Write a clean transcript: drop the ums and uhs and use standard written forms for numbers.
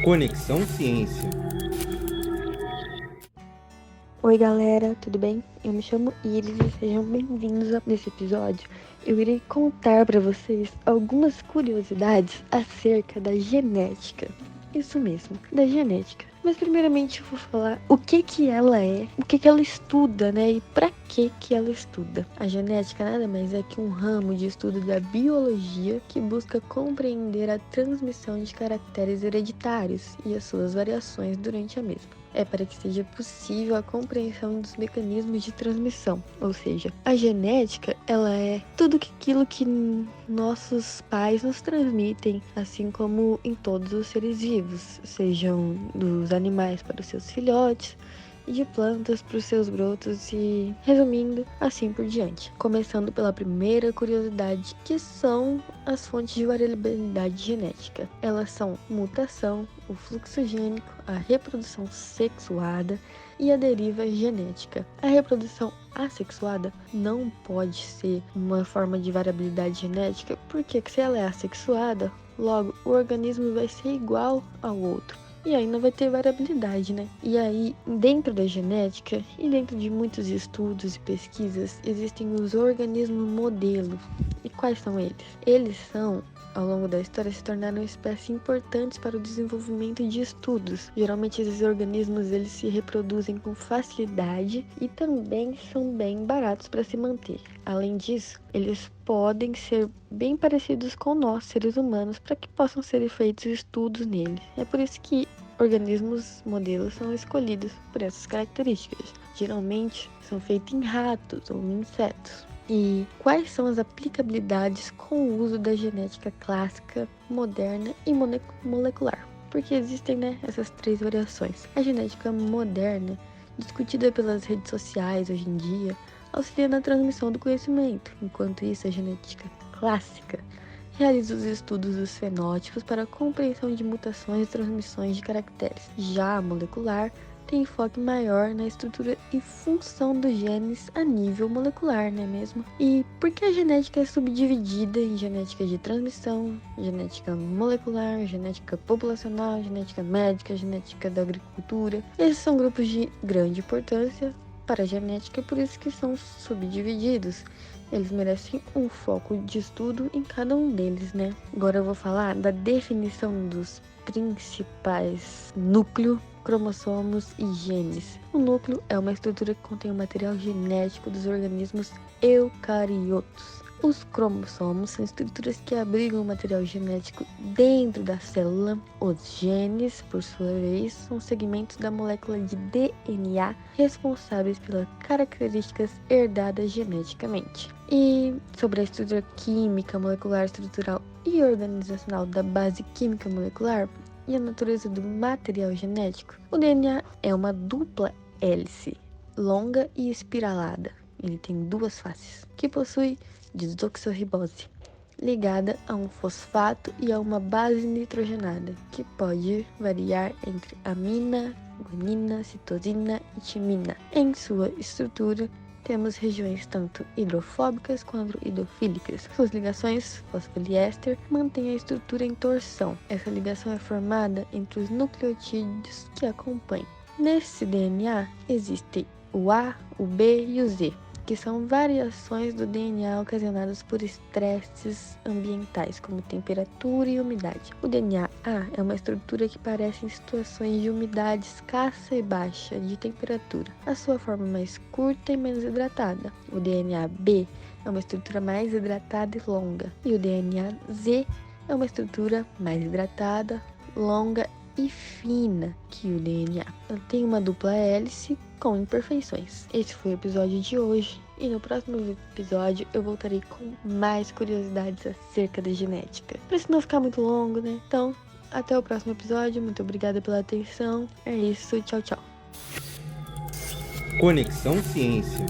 Conexão Ciência. Oi galera, tudo bem? Eu me chamo Iris e sejam bem-vindos nesse episódio. Eu irei contar para vocês algumas curiosidades acerca da genética. Isso mesmo, da genética. Mas primeiramente eu vou falar o que ela é, o que ela estuda, né? E para que ela estuda. A genética nada mais é que um ramo de estudo da biologia que busca compreender a transmissão de caracteres hereditários e as suas variações durante a mesma. É para que seja possível a compreensão dos mecanismos de transmissão, ou seja, a genética, ela é tudo aquilo que nossos pais nos transmitem, assim como em todos os seres vivos, sejam dos animais para os seus filhotes, e de plantas para os seus brotos e, resumindo, assim por diante. Começando pela primeira curiosidade, que são as fontes de variabilidade genética. Elas são mutação, o fluxo gênico, a reprodução sexuada e a deriva genética. A reprodução assexuada não pode ser uma forma de variabilidade genética, porque se ela é assexuada, logo o organismo vai ser igual ao outro. E aí não vai ter variabilidade, né? E aí, dentro da genética e dentro de muitos estudos e pesquisas, existem os organismos modelo. E quais são eles? Eles são, ao longo da história, se tornaram espécies importantes para o desenvolvimento de estudos. Geralmente esses organismos eles se reproduzem com facilidade e também são bem baratos para se manter. Além disso, eles podem ser bem parecidos com nós, seres humanos, para que possam ser feitos estudos neles. É por isso que organismos modelos são escolhidos por essas características. Geralmente são feitos em ratos ou em insetos. E quais são as aplicabilidades com o uso da genética clássica, moderna e molecular? Porque existem, essas três variações. A genética moderna, discutida pelas redes sociais hoje em dia, auxilia na transmissão do conhecimento, enquanto isso a genética clássica realiza os estudos dos fenótipos para a compreensão de mutações e transmissões de caracteres. Já a molecular tem enfoque maior na estrutura e função dos genes a nível molecular, não é mesmo? E por que a genética é subdividida em genética de transmissão, genética molecular, genética populacional, genética médica, genética da agricultura? Esses são grupos de grande importância para a genética, por isso que são subdivididos. Eles merecem um foco de estudo em cada um deles, né? Agora eu vou falar da definição dos principais núcleos, cromossomos e genes. O núcleo é uma estrutura que contém o material genético dos organismos eucariotos. Os cromossomos são estruturas que abrigam o material genético dentro da célula. Os genes, por sua vez, são segmentos da molécula de DNA responsáveis pelas características herdadas geneticamente. E sobre a estrutura química, molecular, estrutural e organizacional da base química molecular e a natureza do material genético, o DNA é uma dupla hélice, longa e espiralada. Ele tem duas faces, que possui desoxirribose, ligada a um fosfato e a uma base nitrogenada, que pode variar entre amina, guanina, citosina e timina. Em sua estrutura, temos regiões tanto hidrofóbicas quanto hidrofílicas. Suas ligações, fosfoliéster, mantêm a estrutura em torção. Essa ligação é formada entre os nucleotídeos que acompanham. Nesse DNA existem o A, o B e o Z, que são variações do DNA ocasionadas por estresses ambientais, como temperatura e umidade. O DNA A é uma estrutura que aparece em situações de umidade escassa e baixa de temperatura, a sua forma mais curta e menos hidratada. O DNA B é uma estrutura mais hidratada e longa, e o DNA Z é uma estrutura mais hidratada, longa e fina que o DNA. Ela tem uma dupla hélice com imperfeições. Esse foi o episódio de hoje e no próximo episódio eu voltarei com mais curiosidades acerca da genética. Para isso não ficar muito longo, né? Então, até o próximo episódio. Muito obrigada pela atenção. É isso, tchau, tchau. Conexão Ciência.